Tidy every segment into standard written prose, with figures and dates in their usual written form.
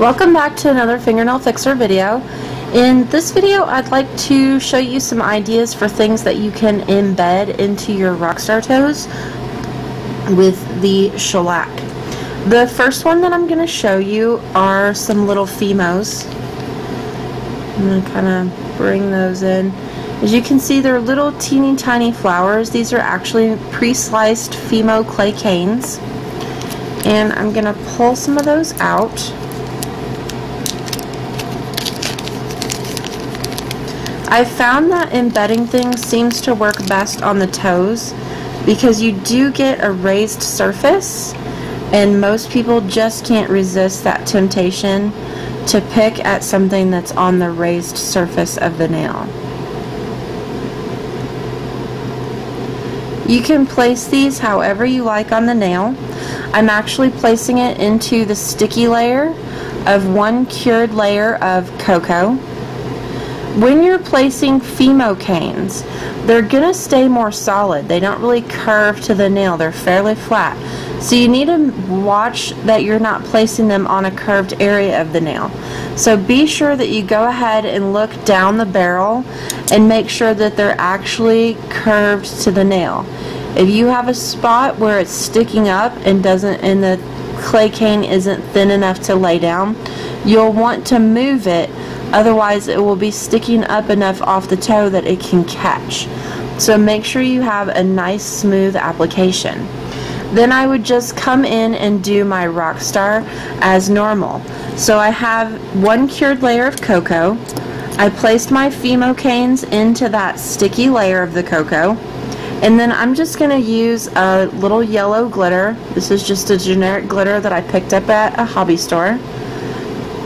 Welcome back to another fingernail fixer video. In this video I'd like to show you some ideas for things that you can embed into your Rockstar Toes with the shellac. The first one that I'm going to show you are some little fimos. I'm going to kind of bring those in. As you can see, they're little teeny tiny flowers. These are actually pre-sliced fimo clay canes. And I'm going to pull some of those out. I found that embedding things seems to work best on the toes because you do get a raised surface, and most people just can't resist that temptation to pick at something that's on the raised surface of the nail. You can place these however you like on the nail. I'm actually placing it into the sticky layer of one cured layer of cocoa. When you're placing fimo canes, they're going to stay more solid. They don't really curve to the nail. They're fairly flat. So you need to watch that you're not placing them on a curved area of the nail. So be sure that you go ahead and look down the barrel and make sure that they're actually curved to the nail. If you have a spot where it's sticking up and the clay cane isn't thin enough to lay down, you'll want to move it. Otherwise it will be sticking up enough off the toe that it can catch. So make sure you have a nice smooth application. Then I would just come in and do my Rockstar as normal. So I have one cured layer of cocoa. I placed my fimo canes into that sticky layer of the cocoa. And then I'm just going to use a little yellow glitter. This is just a generic glitter that I picked up at a hobby store.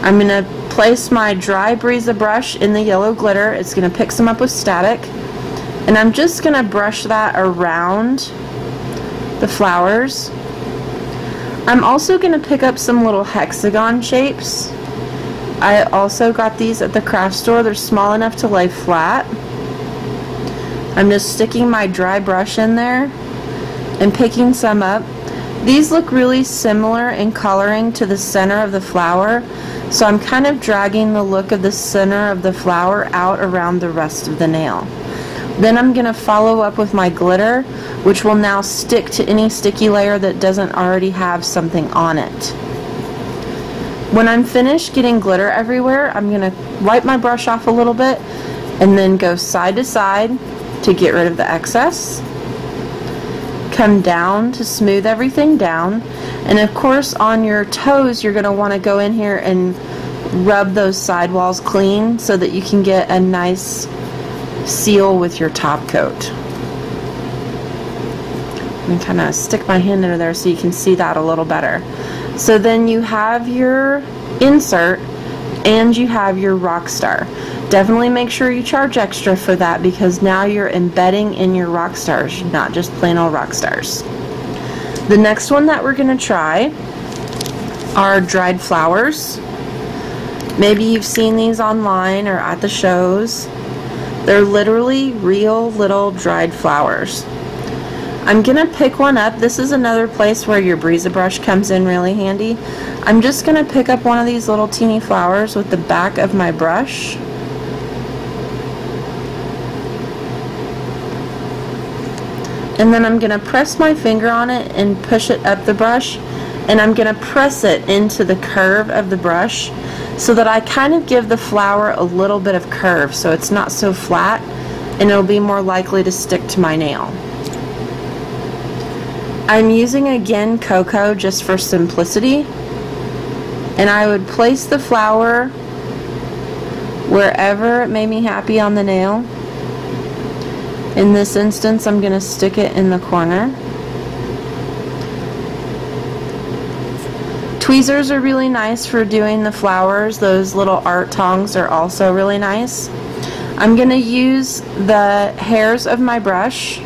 I'm going to place my dry Breeza brush in the yellow glitter. It's going to pick some up with static. And I'm just going to brush that around the flowers. I'm also going to pick up some little hexagon shapes. I also got these at the craft store. They're small enough to lay flat. I'm just sticking my dry brush in there and picking some up. These look really similar in coloring to the center of the flower, so I'm kind of dragging the look of the center of the flower out around the rest of the nail. Then I'm going to follow up with my glitter, which will now stick to any sticky layer that doesn't already have something on it. When I'm finished getting glitter everywhere, I'm going to wipe my brush off a little bit and then go side to side to get rid of the excess. Come down to smooth everything down, and of course on your toes you're going to want to go in here and rub those sidewalls clean so that you can get a nice seal with your top coat. And kind of stick my hand under there so you can see that a little better. So then you have your insert and you have your Rockstar. Definitely make sure you charge extra for that because now you're embedding in your Rockstars, not just plain old Rockstars. The next one that we're going to try are dried flowers. Maybe you've seen these online or at the shows. They're literally real little dried flowers. I'm going to pick one up. This is another place where your Breeza brush comes in really handy. I'm just going to pick up one of these little teeny flowers with the back of my brush. And then I'm going to press my finger on it and push it up the brush, and I'm going to press it into the curve of the brush so that I kind of give the flower a little bit of curve so it's not so flat and it'll be more likely to stick to my nail. I'm using again cocoa just for simplicity, and I would place the flower wherever it made me happy on the nail. In this instance, I'm going to stick it in the corner. Tweezers are really nice for doing the flowers. Those little art tongs are also really nice. I'm going to use the hairs of my brush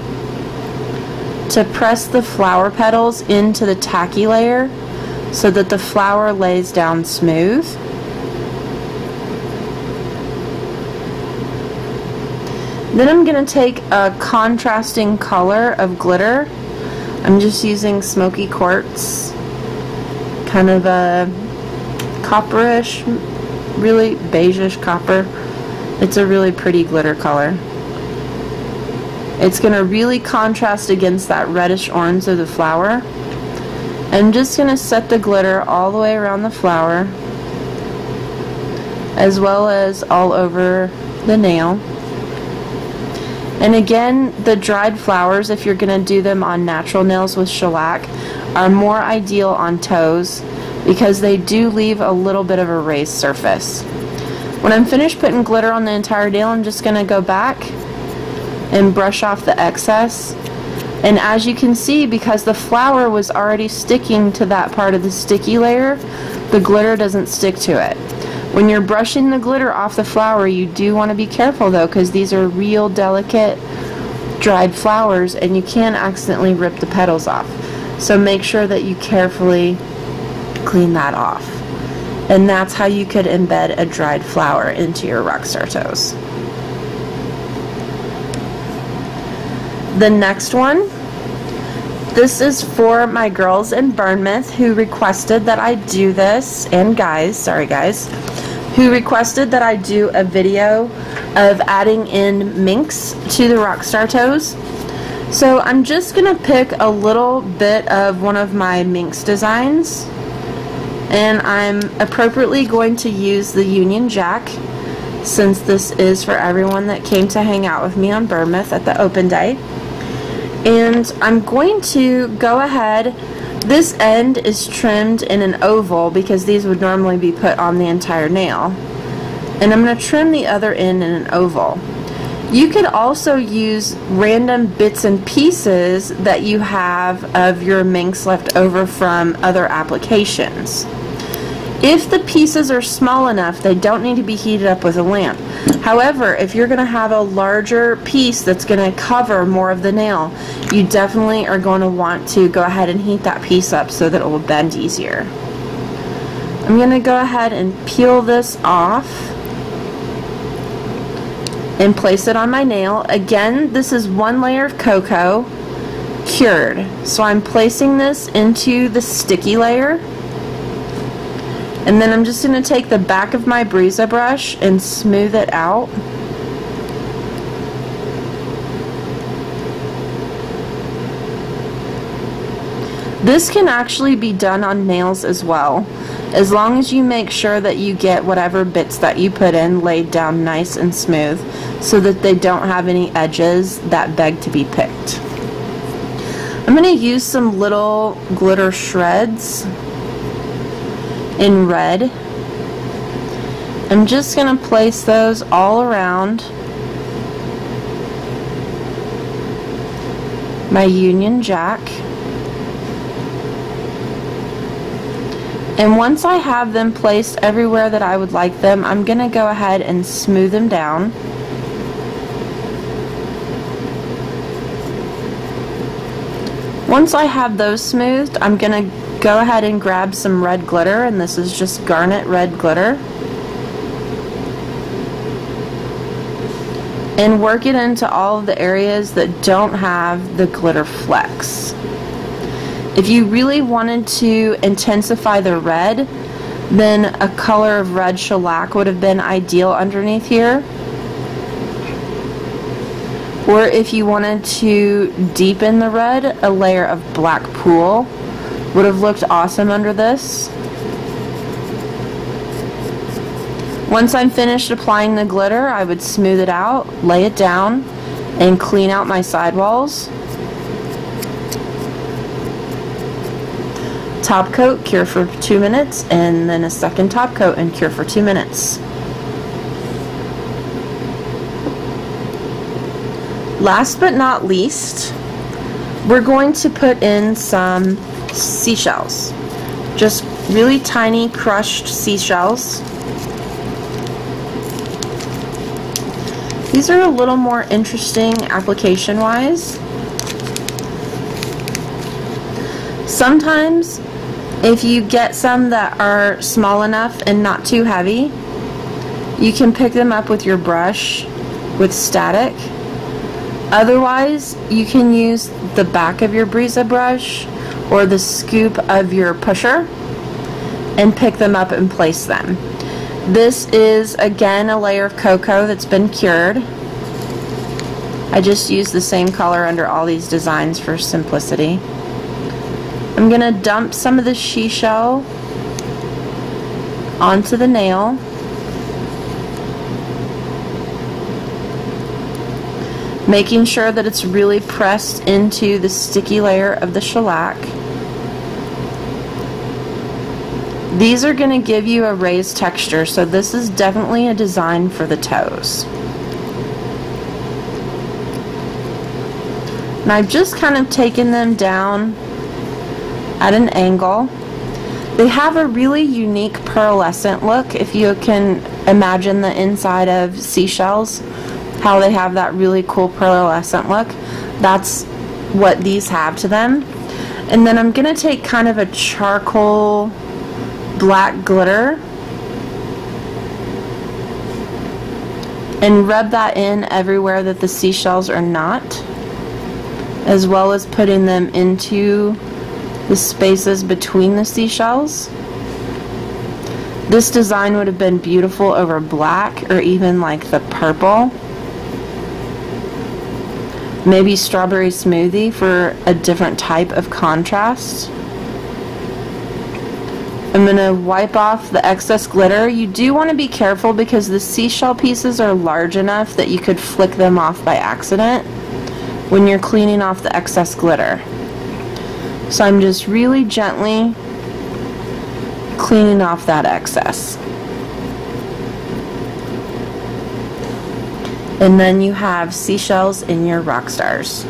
to press the flower petals into the tacky layer so that the flower lays down smooth. Then I'm going to take a contrasting color of glitter. I'm just using smoky quartz, kind of a copperish, really beigeish copper. It's a really pretty glitter color. It's going to really contrast against that reddish orange of the flower. I'm just going to set the glitter all the way around the flower, as well as all over the nail. And again, the dried flowers, if you're going to do them on natural nails with shellac, are more ideal on toes because they do leave a little bit of a raised surface. When I'm finished putting glitter on the entire nail, I'm just going to go back and brush off the excess. And as you can see, because the flower was already sticking to that part of the sticky layer, the glitter doesn't stick to it. When you're brushing the glitter off the flower, you do want to be careful though, because these are real delicate dried flowers and you can accidentally rip the petals off. So make sure that you carefully clean that off. And that's how you could embed a dried flower into your Rockstar Toes. The next one, this is for my girls in Bournemouth who requested that I do this, and guys, sorry guys, who requested that I do a video of adding in Minx to the Rockstar Toes. So I'm just going to pick a little bit of one of my Minx designs, and I'm appropriately going to use the Union Jack, since this is for everyone that came to hang out with me on Bournemouth at the open day. And I'm going to go ahead, this end is trimmed in an oval because these would normally be put on the entire nail, and I'm going to trim the other end in an oval. You could also use random bits and pieces that you have of your Minx left over from other applications. If the pieces are small enough, they don't need to be heated up with a lamp. However, if you're going to have a larger piece that's going to cover more of the nail, you definitely are going to want to go ahead and heat that piece up so that it will bend easier. I'm going to go ahead and peel this off and place it on my nail. Again, this is one layer of cocoa cured. So I'm placing this into the sticky layer. And then I'm just going to take the back of my Brisa brush and smooth it out. This can actually be done on nails as well, as long as you make sure that you get whatever bits that you put in laid down nice and smooth so that they don't have any edges that beg to be picked. I'm going to use some little glitter shreds in red. I'm just going to place those all around my Union Jack. And once I have them placed everywhere that I would like them, I'm going to go ahead and smooth them down. Once I have those smoothed, I'm going to go ahead and grab some red glitter, and this is just garnet red glitter, and work it into all of the areas that don't have the glitter flecks. If you really wanted to intensify the red, then a color of red shellac would have been ideal underneath here. Or if you wanted to deepen the red, a layer of black pool would have looked awesome under this. Once I'm finished applying the glitter, I would smooth it out, lay it down, and clean out my sidewalls. Top coat, cure for 2 minutes, and then a second top coat and cure for 2 minutes. Last but not least, we're going to put in some seashells. Just really tiny crushed seashells. These are a little more interesting application-wise. Sometimes, if you get some that are small enough and not too heavy, you can pick them up with your brush with static. Otherwise, you can use the back of your Brisa brush or the scoop of your pusher and pick them up and place them. This is again a layer of cocoa that's been cured. I just use the same color under all these designs for simplicity. I'm going to dump some of the seashell onto the nail. Making sure that it's really pressed into the sticky layer of the shellac. These are going to give you a raised texture, so this is definitely a design for the toes. And I've just kind of taken them down at an angle. They have a really unique pearlescent look. If you can imagine the inside of seashells, how they have that really cool pearlescent look, that's what these have to them. And then I'm going to take kind of a charcoal black glitter and rub that in everywhere that the seashells are not, as well as putting them into the spaces between the seashells. This design would have been beautiful over black or even like the purple. Maybe strawberry smoothie for a different type of contrast. I'm going to wipe off the excess glitter. You do want to be careful because the seashell pieces are large enough that you could flick them off by accident when you're cleaning off the excess glitter. So I'm just really gently cleaning off that excess. And then you have seashells in your rock stars.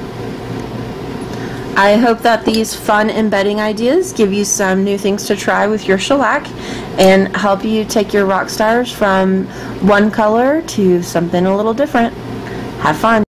I hope that these fun embedding ideas give you some new things to try with your shellac and help you take your rock stars from one color to something a little different. Have fun!